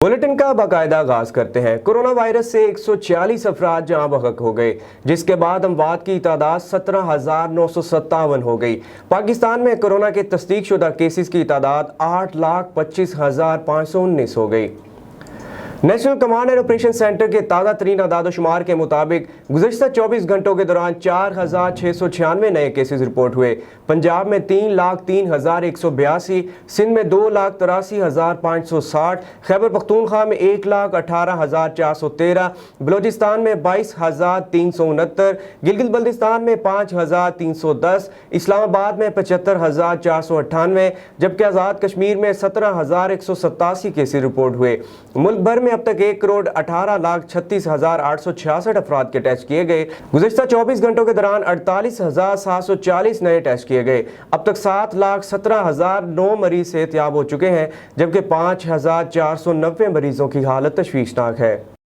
Bulletin का बाकायदा आगाज करते हैं। कोरोना वायरस से 140 अफराद जहां बहक हो गए, जिसके बाद अमवात की तादाद 17,957 हो गई। पाकिस्तान में कोरोना के तस्दीक शुदा केसेस की तादाद 8,25,519 हो गई। National command and operation centre के ताज़ा तरीन आदादोशुमार के मुताबिक गुज़श्ता 24 घंटों के दौरान 4,696 नए केसेस रिपोर्ट हुए। पंजाब में 3,03,182, सिंध में 2,83,560, खैबर पख्तूनख्वा में 1,18,413, बलोचिस्तान में 22,369, गिलगित बल्तिस्तान में 5,310, इस्लामाबाद में 75,498, जबकि आज़ाद कश्मीर में 17,187 केसेस रिपोर्ट हुए। मुल्क भर में अब तक 1,18,36,866 अफराद के टेस्ट किए गए। गुज़श्ता 24 घंटों के दौरान 48,740 नए टेस्ट किए गए। अब तक 7,17,009 मरीज सेहतयाब हो चुके हैं, जबकि 5,490 मरीजों की हालत तशवीशनाक है।